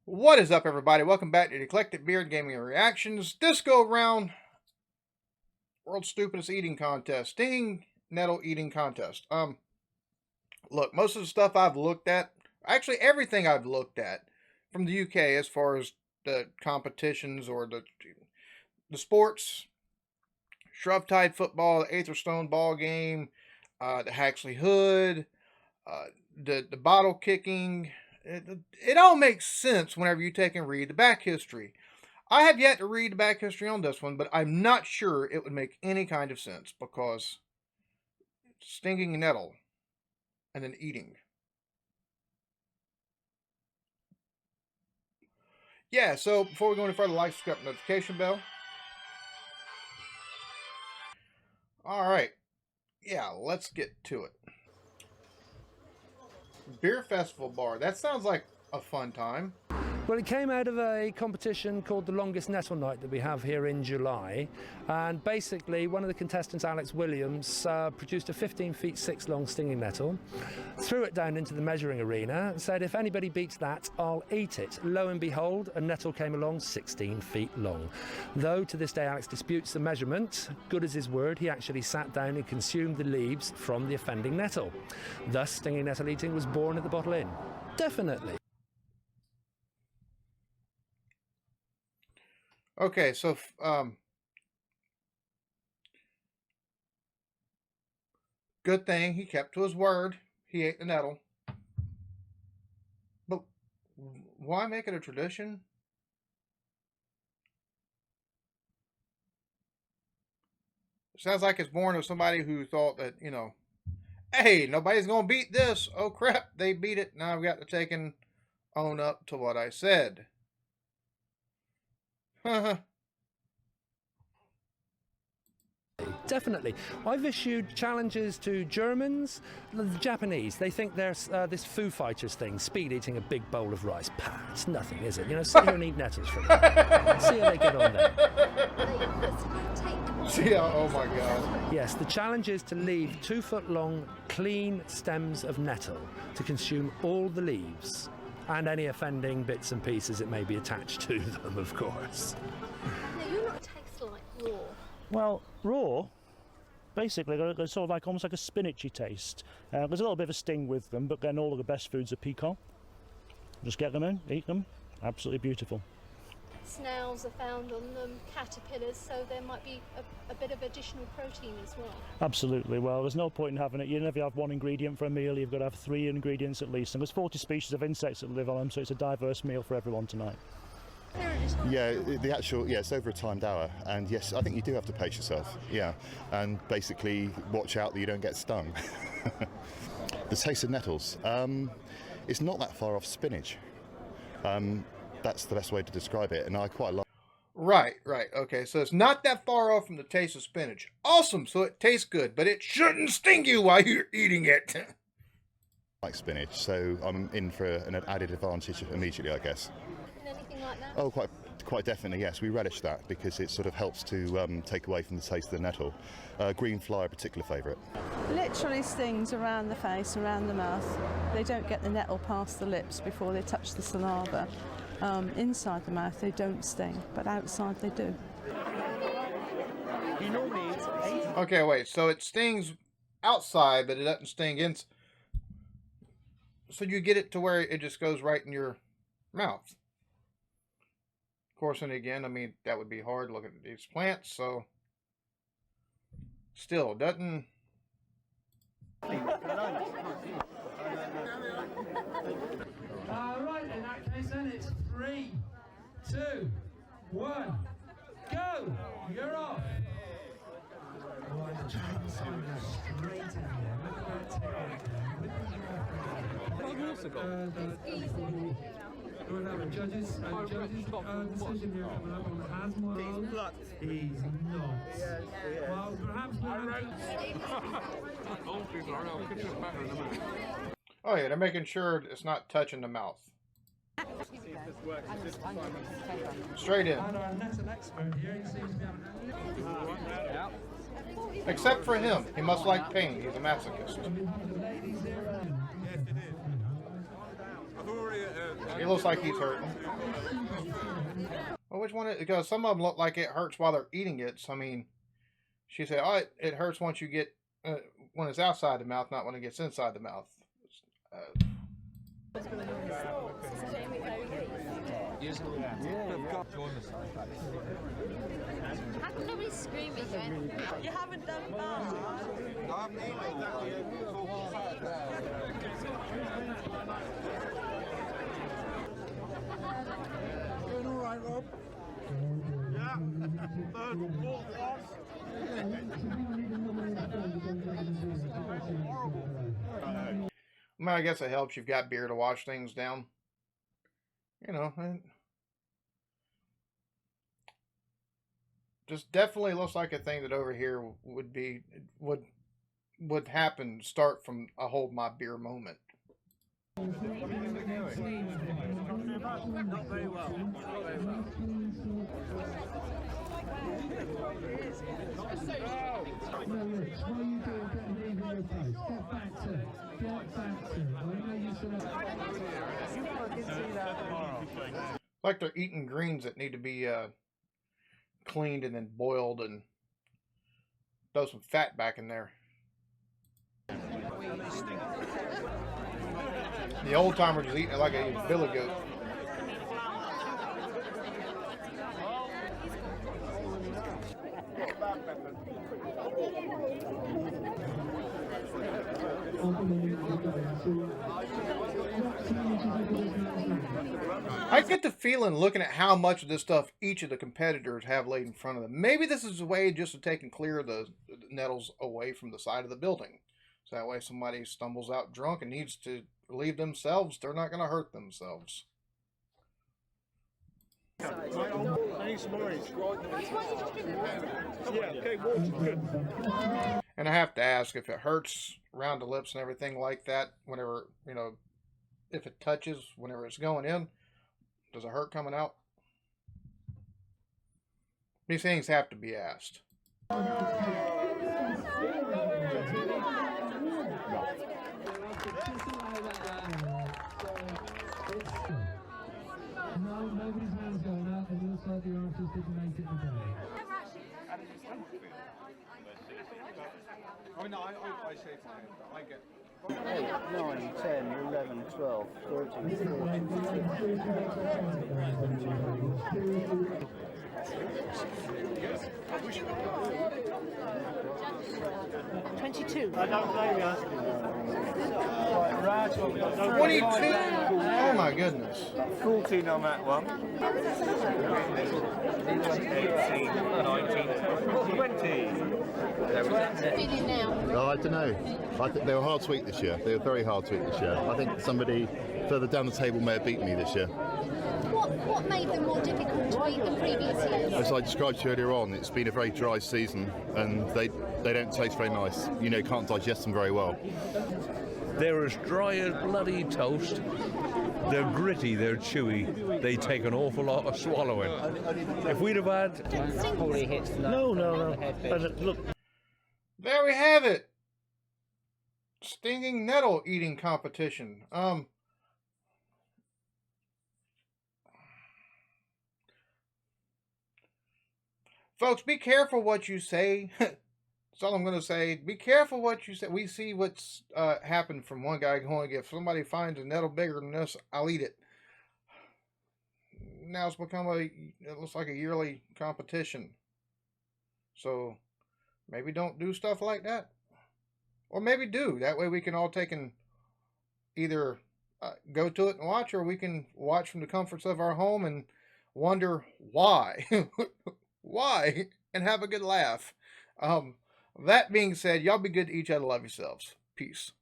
What is up, everybody? Welcome back to the Eclectic Beard Gaming Reactions. This go around, World's Stupidest Eating Contest, Stinging Nettle Eating Contest. Look, most of the stuff I've looked at, actually everything I've looked at from the UK as far as the competitions or the sports, Shrub Tide football, the Atherstone ball game, the Haxley Hood, the bottle kicking. It all makes sense whenever you take and read the back history. I have yet to read the back history on this one, but I'm not sure it would make any kind of sense because stinging nettle and then eating. Yeah, so before we go any further, like, subscribe, notification bell. Alright, yeah, let's get to it. Beer Festival Bar. That sounds like a fun time. Well, it came out of a competition called the Longest Nettle Night that we have here in July. And basically, one of the contestants, Alex Williams, produced a 15 feet 6 long stinging nettle, threw it down into the measuring arena, and said, if anybody beats that, I'll eat it. Lo and behold, a nettle came along 16 feet long. Though to this day, Alex disputes the measurement, good as his word, he actually sat down and consumed the leaves from the offending nettle. Thus, Stinging Nettle Eating was born at the Bottle Inn. Definitely. Okay, so good thing he kept to his word. He ate the nettle. But why make it a tradition? Sounds like it's born of somebody who thought that, hey, nobody's going to beat this. Oh, crap, they beat it. Now I've got to take and own up to what I said. Definitely. I've issued challenges to Germans, the Japanese. They think there's this Foo Fighters thing, speed eating a big bowl of rice. Pah, it's nothing, is it? Sit here and eat nettles for me. See how they get on there. See, oh my God. Yes, the challenge is to leave 2 foot long, clean stems of nettle to consume all the leaves and any offending bits and pieces that may be attached to them, of course. Now, you're not taste like raw. Well, raw, basically, they're sort of like almost like a spinachy taste. There's a little bit of a sting with them, but then all of the best foods are pecan. Just get them in, eat them. Absolutely beautiful. Snails are found on them, caterpillars, so there might be a bit of additional protein as well. Absolutely. Well, there's no point in having it. You never have one ingredient for a meal, you've got to have 3 ingredients at least. And there's 40 species of insects that live on them, so it's a diverse meal for everyone tonight. Yeah, it's over a timed hour, and yes, I think you do have to pace yourself, and basically watch out that you don't get stung. The taste of nettles, it's not that far off spinach. That's the best way to describe it, and I quite like. Right. Okay, so it's not that far off from the taste of spinach. Awesome, so it tastes good, but it shouldn't sting you while you're eating it. Like spinach, so I'm in for an added advantage immediately, I guess. Anything like that? Oh, quite definitely, yes. We relish that because it sort of helps to take away from the taste of the nettle. Green fly, a particular favourite. Literally stings around the face, around the mouth. They don't get the nettle past the lips before they touch the saliva. Inside the mouth they don't sting, but outside they do. Okay, wait, so it stings outside, but it doesn't sting inside. So you get it to where it just goes right in your mouth. Of course, and again, I mean, that would be hard looking at these plants, so still doesn't. Right, in that case then it's 3, 2, 1, go! You're off! Right, the train sign goes straight in there. Look at that tail. We'll have a judges decision here coming up on Hasmar. He's not. Well, perhaps Oh yeah, they're making sure it's not touching the mouth. Straight in. Except for him. He must like pain. He's a masochist. He looks like he's hurting. Well, which one? Because some of them look like it hurts while they're eating it. So, I mean, she said, "Oh, it hurts once you get when it's outside the mouth, not when it gets inside the mouth." How come nobody's screaming yet? You haven't done bad. Doing all right, Rob? Yeah. Third, fourth class. I mean, I guess it helps. You've got beer to wash things down. You know, and just definitely looks like a thing that over here would happen. Start from a hold my beer moment. Not very well. Like they're eating greens that need to be cleaned and then boiled and throw some fat back in there. The old timers was eating it like a billy goat. I get the feeling, looking at how much of this stuff each of the competitors have laid in front of them, maybe this is a way just to take and clear the nettles away from the side of the building. So that way somebody stumbles out drunk and needs to relieve themselves, they're not going to hurt themselves. And I have to ask, if it hurts around the lips and everything like that, whenever, you know, if it touches, whenever it's going in, does it hurt coming out? These things have to be asked. No, nobody's hands going out, and it looks like the artist didn't make it today. I mean, I say I get. 8, 9, 10, 11, 12, 13, 14, 22. I don't blame you. 22? Oh my goodness. 14 on that one. 18, 19, 20. Feeling now? Oh, I don't know. I think they were hard to eat this year. They were very hard to eat this year. I think somebody further down the table may have beaten me this year. What made them more difficult to eat than previous years? As I described to you earlier on, it's been a very dry season and they don't taste very nice. You know, you can't digest them very well. They're as dry as bloody toast. They're gritty, they're chewy. They take an awful lot of swallowing. If we'd have had... Probably hits the No. Look. There we have it. Stinging Nettle Eating Competition. Folks, be careful what you say. That's all I'm going to say. Be careful what you say. We see what's happened from one guy going, if somebody finds a nettle bigger than this, I'll eat it. Now it's become it looks like a yearly competition. So maybe don't do stuff like that. Or maybe do. That way we can all take and either go to it and watch, or we can watch from the comforts of our home and wonder why. Why? And have a good laugh. That being said, y'all be good to each other. Love yourselves. Peace.